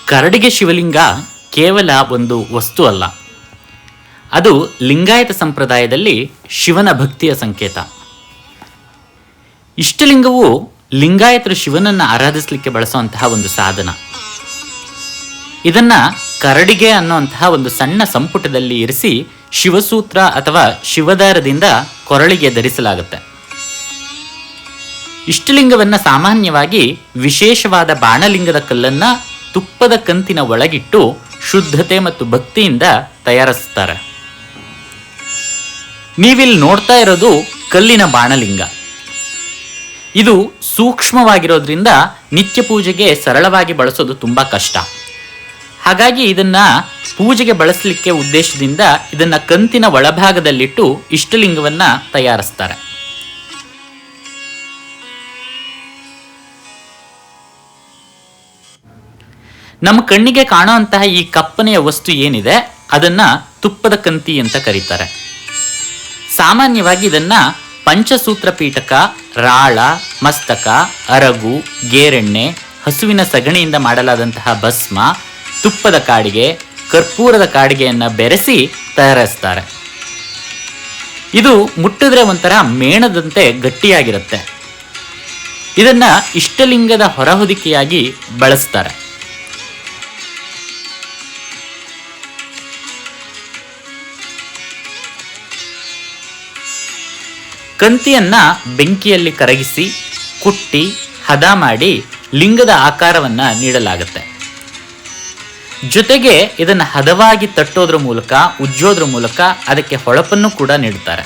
ಕರಡಿಗೆ ಶಿವಲಿಂಗ ಕೇವಲ ಒಂದು ವಸ್ತು ಅಲ್ಲ, ಅದು ಲಿಂಗಾಯತ ಸಂಪ್ರದಾಯದಲ್ಲಿ ಶಿವನ ಭಕ್ತಿಯ ಸಂಕೇತ. ಇಷ್ಟಲಿಂಗವು ಲಿಂಗಾಯತರು ಶಿವನನ್ನು ಆರಾಧಿಸಲಿಕ್ಕೆ ಬಳಸುವಂತಹ ಒಂದು ಸಾಧನ. ಇದನ್ನ ಕರಡಿಗೆ ಅನ್ನುವಂತಹ ಒಂದು ಸಣ್ಣ ಸಂಪುಟದಲ್ಲಿ ಇರಿಸಿ ಶಿವಸೂತ್ರ ಅಥವಾ ಶಿವದಾರದಿಂದ ಕೊರಳಿಗೆ ಧರಿಸಲಾಗುತ್ತೆ. ಇಷ್ಟಲಿಂಗವನ್ನು ಸಾಮಾನ್ಯವಾಗಿ ವಿಶೇಷವಾದ ಬಾಣಲಿಂಗದ ಕಲ್ಲನ್ನ ತುಪ್ಪದ ಕಂತಿನ ಒಳಗಿಟ್ಟು ಶುದ್ಧತೆ ಮತ್ತು ಭಕ್ತಿಯಿಂದ ತಯಾರಿಸುತ್ತಾರೆ. ನೀವಿಲ್ಲಿ ನೋಡ್ತಾ ಇರೋದು ಕಲ್ಲಿನ ಬಾಣಲಿಂಗ. ಇದು ಸೂಕ್ಷ್ಮವಾಗಿರೋದ್ರಿಂದ ನಿತ್ಯ ಪೂಜೆಗೆ ಸರಳವಾಗಿ ಬಳಸೋದು ತುಂಬಾ ಕಷ್ಟ. ಹಾಗಾಗಿ ಇದನ್ನ ಪೂಜೆಗೆ ಬಳಸಲಿಕ್ಕೆ ಉದ್ದೇಶದಿಂದ ಇದನ್ನ ಕಂತಿನ ಒಳಭಾಗದಲ್ಲಿಟ್ಟು ಇಷ್ಟಲಿಂಗವನ್ನ ತಯಾರಿಸ್ತಾರೆ. ನಮ್ಮ ಕಣ್ಣಿಗೆ ಕಾಣುವಂತಹ ಈ ಕಪ್ಪನೆಯ ವಸ್ತು ಏನಿದೆ ಅದನ್ನ ತುಪ್ಪದ ಕಂತಿ ಅಂತ ಕರೀತಾರೆ. ಸಾಮಾನ್ಯವಾಗಿ ಇದನ್ನ ಪಂಚಸೂತ್ರ ಪೀಠಕ, ರಾಳ, ಮಸ್ತಕ, ಅರಗು, ಗೇರೆಣ್ಣೆ, ಹಸುವಿನ ಸಗಣಿಯಿಂದ ಮಾಡಲಾದಂತಹ ಭಸ್ಮ, ತುಪ್ಪದ ಕಾಡಿಗೆ, ಕರ್ಪೂರದ ಕಾಡಿಗೆಯನ್ನ ಬೆರೆಸಿ ತಯಾರಿಸ್ತಾರೆ. ಇದು ಮುಟ್ಟಿದ್ರೆ ಒಂಥರ ಮೇಣದಂತೆ ಗಟ್ಟಿಯಾಗಿರುತ್ತೆ. ಇದನ್ನ ಇಷ್ಟಲಿಂಗದ ಹೊರಹೊದಿಕೆಯಾಗಿ ಬಳಸ್ತಾರೆ. ಕಂತಿಯನ್ನ ಬೆಂಕಿಯಲ್ಲಿ ಕರಗಿಸಿ ಕುಟ್ಟಿ ಹದ ಮಾಡಿ ಲಿಂಗದ ಆಕಾರವನ್ನ ನೀಡಲಾಗುತ್ತೆ. ಜೊತೆಗೆ ಇದನ್ನು ಹದವಾಗಿ ತಟ್ಟೋದ್ರ ಮೂಲಕ, ಉಜ್ಜೋದ್ರ ಮೂಲಕ ಅದಕ್ಕೆ ಹೊಳಪನ್ನು ಕೂಡ ನೀಡುತ್ತಾರೆ.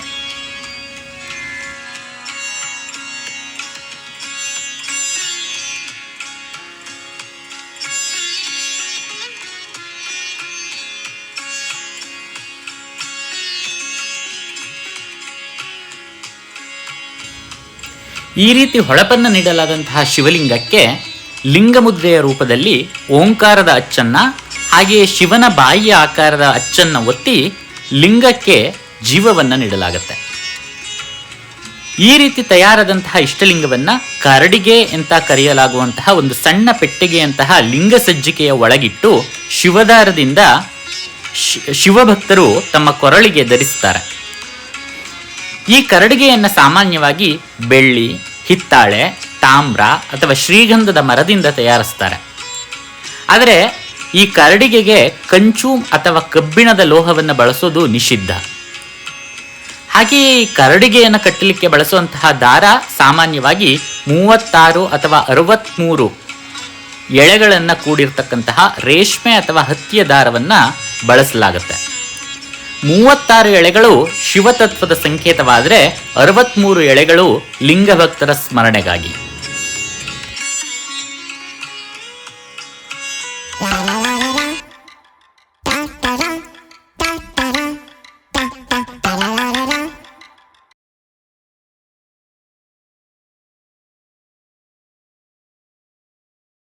ಈ ರೀತಿ ಹೊಳಪನ್ನು ನೀಡಲಾದಂತಹ ಶಿವಲಿಂಗಕ್ಕೆ ಲಿಂಗಮುದ್ರೆಯ ರೂಪದಲ್ಲಿ ಓಂಕಾರದ ಅಚ್ಚನ್ನ, ಹಾಗೆಯೇ ಶಿವನ ಬಾಯಿಯ ಆಕಾರದ ಅಚ್ಚನ್ನ ಒತ್ತಿ ಲಿಂಗಕ್ಕೆ ಜೀವವನ್ನು ನೀಡಲಾಗುತ್ತೆ. ಈ ರೀತಿ ತಯಾರಾದಂತಹ ಇಷ್ಟಲಿಂಗವನ್ನ ಕರಡಿಗೆ ಅಂತ ಕರೆಯಲಾಗುವಂತಹ ಒಂದು ಸಣ್ಣ ಪೆಟ್ಟಿಗೆಯಂತಹ ಲಿಂಗ ಸಜ್ಜಿಕೆಯ ಒಳಗಿಟ್ಟು ಶಿವದಾರದಿಂದ ಶಿವಭಕ್ತರು ತಮ್ಮ ಕೊರಳಿಗೆ ಧರಿಸುತ್ತಾರೆ. ಈ ಕರಡಿಗೆಯನ್ನು ಸಾಮಾನ್ಯವಾಗಿ ಬೆಳ್ಳಿ, ಹಿತ್ತಾಳೆ, ತಾಮ್ರ ಅಥವಾ ಶ್ರೀಗಂಧದ ಮರದಿಂದ ತಯಾರಿಸ್ತಾರೆ. ಆದರೆ ಈ ಕರಡಿಗೆಗೆ ಕಂಚು ಅಥವಾ ಕಬ್ಬಿಣದ ಲೋಹವನ್ನು ಬಳಸೋದು ನಿಷಿದ್ಧ. ಹಾಗೆಯೇ ಈ ಕರಡಿಗೆಯನ್ನು ಕಟ್ಟಲಿಕ್ಕೆ ಬಳಸುವಂತಹ ದಾರ ಸಾಮಾನ್ಯವಾಗಿ 36 ಅಥವಾ 63 ಎಳೆಗಳನ್ನು ಕೂಡಿರ್ತಕ್ಕಂತಹ ರೇಷ್ಮೆ ಅಥವಾ ಹತ್ತಿಯ ದಾರವನ್ನು ಬಳಸಲಾಗುತ್ತೆ. 36 ಎಳೆಗಳು ಶಿವತತ್ವದ ಸಂಕೇತವಾದರೆ 63 ಎಳೆಗಳು ಲಿಂಗಭಕ್ತರ ಸ್ಮರಣೆಗಾಗಿ.